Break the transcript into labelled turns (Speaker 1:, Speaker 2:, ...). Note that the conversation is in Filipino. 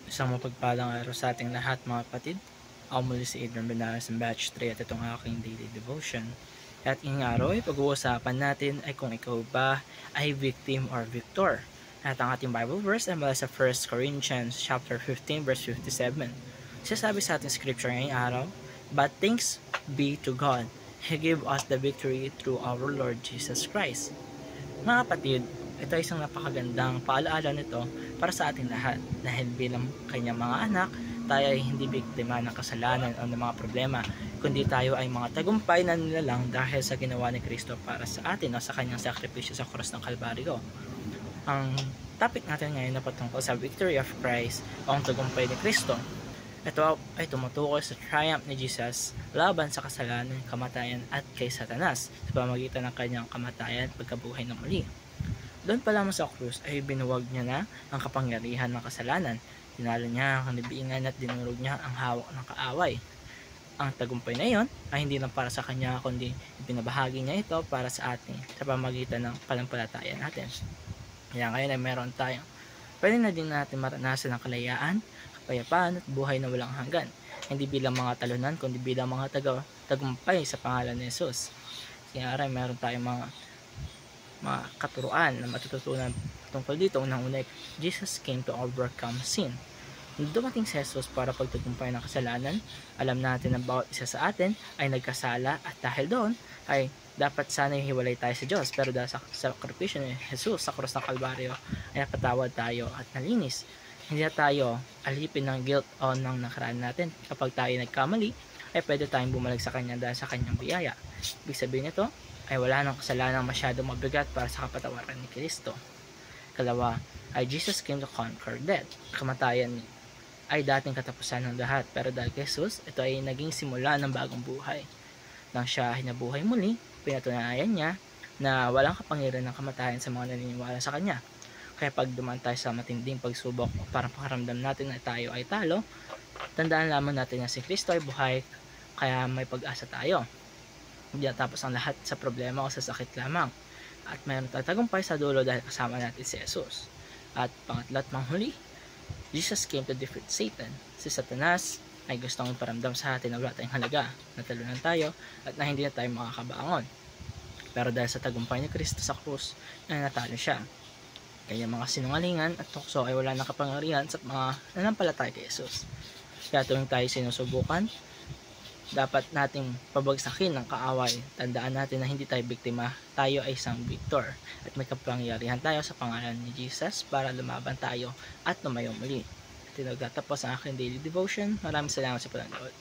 Speaker 1: Isang mapagpalang araw sa ating lahat mga kapatid. Ako muli si Adrian Benares ng Batch 3 at itong aking daily devotion. At ngayong araw ay pag-uusapan natin ay kung ikaw ba ay victim or victor. At ang ating Bible verse ay mula sa 1 Corinthians chapter 15 verse 57. Sinasabi sa ating scripture ngayong araw, "But thanks be to God, He gave us the victory through our Lord Jesus Christ." Mga kapatid, ito ay isang napakagandang paalaala nito para sa ating lahat dahil bilang kanyang mga anak, tayo ay hindi biktima ng kasalanan o ng mga problema, kundi tayo ay mga tagumpay na nilalang dahil sa ginawa ni Kristo para sa atin o sa kanyang sakripisyo sa krus ng Kalbaryo. Ang topic natin ngayon na patungkol sa victory of Christ o ang tagumpay ni Kristo. Ito ay tumutukoy sa triumph ni Jesus laban sa kasalanan, kamatayan at kay Satanas sa pamamagitan ng kanyang kamatayan at pagkabuhay ng muli. Doon pa lamang sa krus ay binuwag niya na ang kapangyarihan ng kasalanan. Tinalo niya ang libingan at dinurog niya ang hawak ng kaaway. Ang tagumpay na iyon ay hindi lang para sa kanya kundi ibinabahagi niya ito para sa atin sa pamamagitan ng panampalataya natin. Kaya ngayon ay meron tayong pwede na din natin maranasan ang kalayaan, kapayapaan at buhay na walang hanggan. Hindi bilang mga talunan kundi bilang mga tagumpay sa pangalan ni Jesus. Kaya ay meron tayong mga katuruan na matututunan tungkol dito. Unang-una, Jesus came to overcome sin. Nung dumating si Jesus para pagtagumpay ng kasalanan, alam natin na bawat isa sa atin ay nagkasala at dahil doon ay dapat sana hiwalay tayo sa Diyos. Pero dahil sa sakripisyo ni Jesus sa krus ng Kalbaryo ay napatawad tayo at nalinis. Hindi na tayo alipin ng guilt o ng nakaraan natin. Kapag tayo nagkamali ay pwede tayong bumalik sa Kanya dahil sa Kanyang biyaya. Ibig sabihin nito ay wala nang kasalanan masyadong mabigat para sa kapatawaran ni Kristo. Kalawa ay Jesus came to conquer death. Kamatayan ay dating katapusan ng lahat, pero dahil kay Jesus, ito ay naging simula ng bagong buhay. Nang siya nabuhay muli, pinatunayan niya na walang kapangyarihan ng kamatayan sa mga naniniwala sa Kanya. Kaya pag dumaan tayo sa matinding pagsubok o parang pakaramdam natin na tayo ay talo, tandaan lamang natin na si Kristo ay buhay, kaya may pag-asa tayo. Hindi natapos ang lahat sa problema o sa sakit lamang. At mayroon tayong tagumpay sa dulo dahil kasama natin si Jesus. At pangatlo at manghuli, Jesus came to defeat Satan. Si Satanas ay gustong iparamdam sa atin na wala tayong halaga, natalunan tayo at na hindi na tayo makakabangon. Pero dahil sa tagumpay ni Kristo sa krus, ay natalo siya. Kaya mga sinungalingan at tukso ay wala nang kapangyarihan sa mga nanampalataya kay Jesus. Kaya tuwing tayo sinusubukan, dapat nating pabagsakin ng kaaway. Tandaan natin na hindi tayo biktima, tayo ay isang victor at may kapangyarihan tayo sa pangalan ni Jesus para lumaban tayo at lumayo muli. At nagtatapos ang aking daily devotion. Maraming salamat sa panonood.